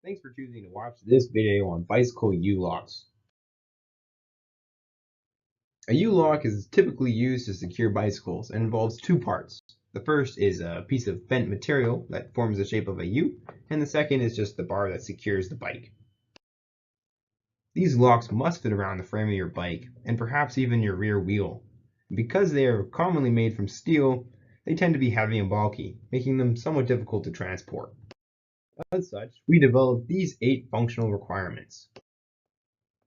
Thanks for choosing to watch this video on bicycle U-locks. A U-lock is typically used to secure bicycles and involves two parts. The first is a piece of bent material that forms the shape of a U, and the second is just the bar that secures the bike. These locks must fit around the frame of your bike, and perhaps even your rear wheel. Because they are commonly made from steel, they tend to be heavy and bulky, making them somewhat difficult to transport. As such, we developed these 8 functional requirements.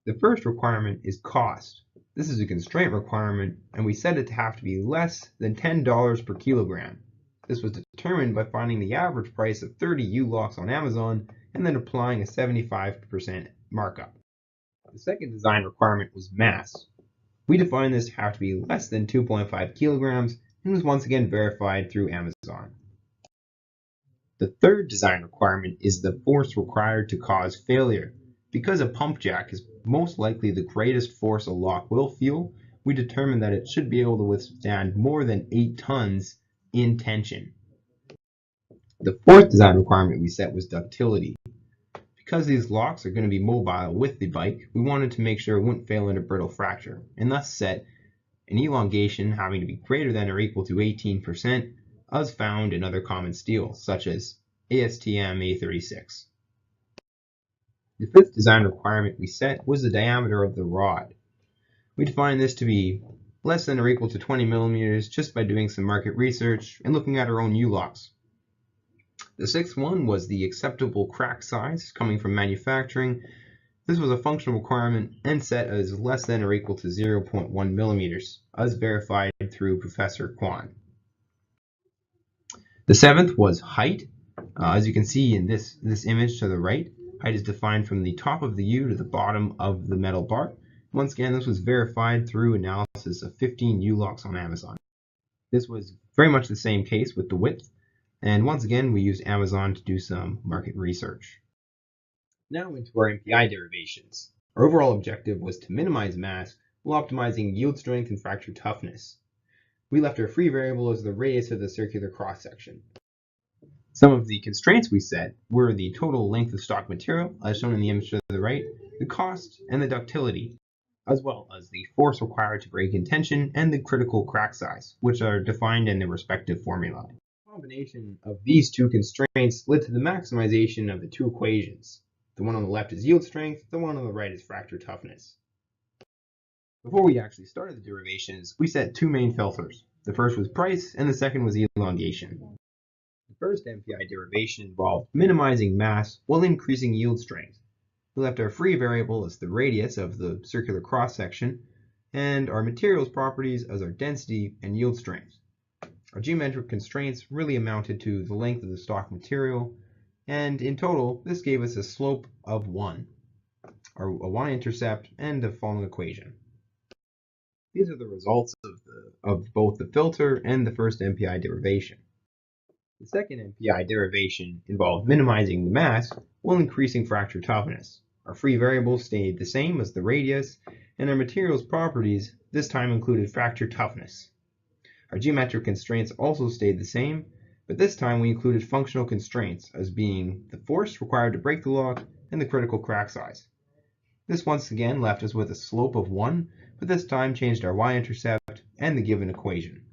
The first requirement is cost. This is a constraint requirement, and we set it to have to be less than $10 per kilogram. This was determined by finding the average price of 30 U-locks on Amazon and then applying a 75% markup. The second design requirement was mass. We defined this to have to be less than 2.5 kilograms and was once again verified through Amazon. The third design requirement is the force required to cause failure. Because a pump jack is most likely the greatest force a lock will feel, we determined that it should be able to withstand more than 8 tons in tension. The fourth design requirement we set was ductility. Because these locks are going to be mobile with the bike, we wanted to make sure it wouldn't fail into brittle fracture, and thus set an elongation having to be greater than or equal to 18%, as found in other common steels, such as ASTM A36. The fifth design requirement we set was the diameter of the rod. We defined this to be less than or equal to 20 millimeters just by doing some market research and looking at our own U-locks. The sixth one was the acceptable crack size coming from manufacturing. This was a functional requirement and set as less than or equal to 0.1 millimeters, as verified through Professor Kwan. The seventh was height. As you can see in this image to the right, height is defined from the top of the U to the bottom of the metal bar. Once again, this was verified through analysis of 15 U-locks on Amazon. This was very much the same case with the width, and once again, we used Amazon to do some market research. Now into our MPI derivations. Our overall objective was to minimize mass while optimizing yield strength and fracture toughness. We left our free variable as the radius of the circular cross-section. Some of the constraints we set were the total length of stock material, as shown in the image to the right, the cost, and the ductility, as well as the force required to break in tension and the critical crack size, which are defined in their respective formulae. The combination of these two constraints led to the maximization of the two equations. The one on the left is yield strength, the one on the right is fracture toughness. Before we actually started the derivations, we set two main filters. The first was price, and the second was elongation. The first MPI derivation involved minimizing mass while increasing yield strength. We left our free variable as the radius of the circular cross-section, and our materials properties as our density and yield strength. Our geometric constraints really amounted to the length of the stock material, and in total, this gave us a slope of 1, or a y-intercept, and the following equation. These are the results of both the filter and the first MPI derivation. The second MPI derivation involved minimizing the mass while increasing fracture toughness. Our free variables stayed the same as the radius, and our materials properties this time included fracture toughness. Our geometric constraints also stayed the same, but this time we included functional constraints as being the force required to break the lock and the critical crack size. This once again left us with a slope of 1, but this time changed our y-intercept and the given equation.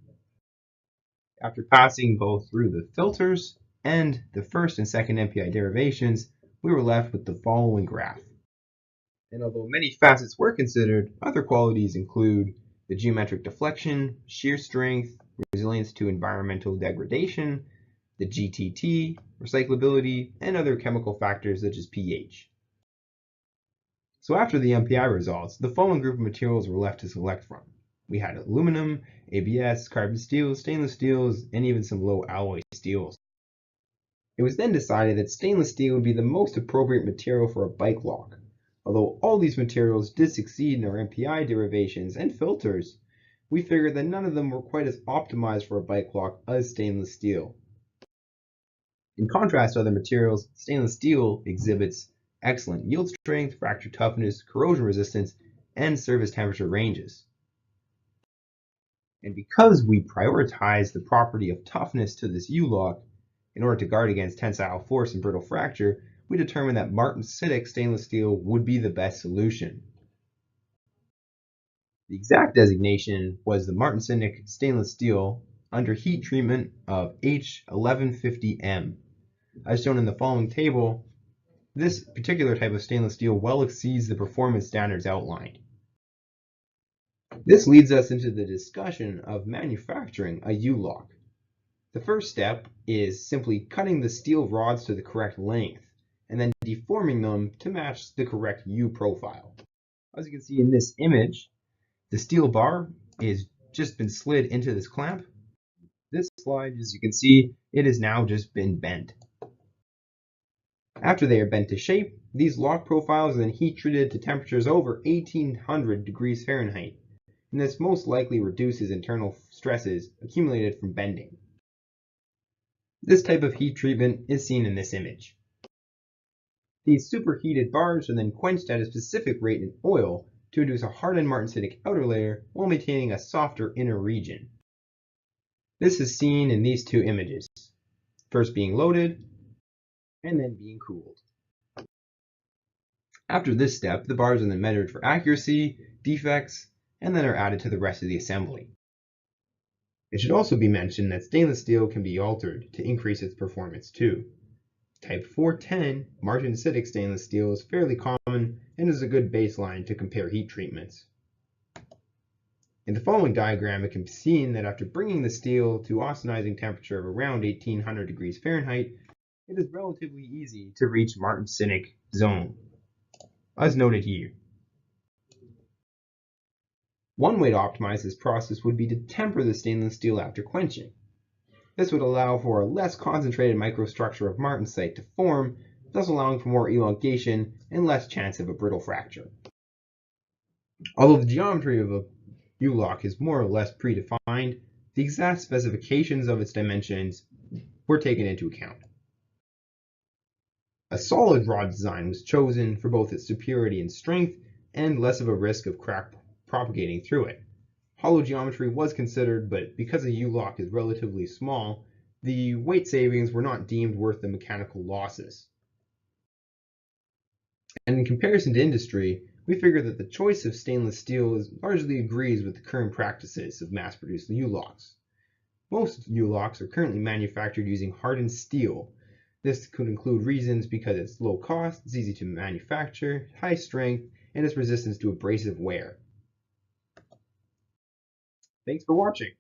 After passing both through the filters and the first and second MPI derivations, we were left with the following graph. And although many facets were considered, other qualities include the geometric deflection, shear strength, resilience to environmental degradation, the GTT, recyclability, and other chemical factors such as pH. So after the MPI results, the following group of materials were left to select from. We had aluminum, ABS, carbon steel, stainless steels, and even some low alloy steels. It was then decided that stainless steel would be the most appropriate material for a bike lock. Although all these materials did succeed in our MPI derivations and filters, we figured that none of them were quite as optimized for a bike lock as stainless steel. In contrast to other materials, stainless steel exhibits excellent yield strength, fracture toughness, corrosion resistance, and service temperature ranges. And because we prioritize the property of toughness to this U-lock in order to guard against tensile force and brittle fracture, we determined that martensitic stainless steel would be the best solution. The exact designation was the martensitic stainless steel under heat treatment of H1150M. As shown in the following table, this particular type of stainless steel well exceeds the performance standards outlined. This leads us into the discussion of manufacturing a U-lock. The first step is simply cutting the steel rods to the correct length and then deforming them to match the correct U profile. As you can see in this image, the steel bar is just been slid into this clamp. This slide, as you can see, it has now just been bent. After they are bent to shape, these lock profiles are then heat treated to temperatures over 1800 degrees Fahrenheit, and this most likely reduces internal stresses accumulated from bending. This type of heat treatment is seen in this image. These superheated bars are then quenched at a specific rate in oil to induce a hardened martensitic outer layer while maintaining a softer inner region. This is seen in these two images, first being loaded and then being cooled. After this step, the bars are then measured for accuracy, defects, and then are added to the rest of the assembly. It should also be mentioned that stainless steel can be altered to increase its performance too. Type 410 martensitic stainless steel is fairly common and is a good baseline to compare heat treatments. In the following diagram, it can be seen that after bringing the steel to austenizing temperature of around 1800 degrees Fahrenheit, it is relatively easy to reach martensitic zone, as noted here. One way to optimize this process would be to temper the stainless steel after quenching. This would allow for a less concentrated microstructure of martensite to form, thus allowing for more elongation and less chance of a brittle fracture. Although the geometry of a U-lock is more or less predefined, the exact specifications of its dimensions were taken into account. A solid rod design was chosen for both its superiority in strength and less of a risk of crack propagating through it. Hollow geometry was considered, but because a U-lock is relatively small, the weight savings were not deemed worth the mechanical losses. And in comparison to industry, we figure that the choice of stainless steel largely agrees with the current practices of mass-produced U-locks. Most U-locks are currently manufactured using hardened steel. This could include reasons because it's low cost, it's easy to manufacture, high strength, and its resistance to abrasive wear. Thanks for watching.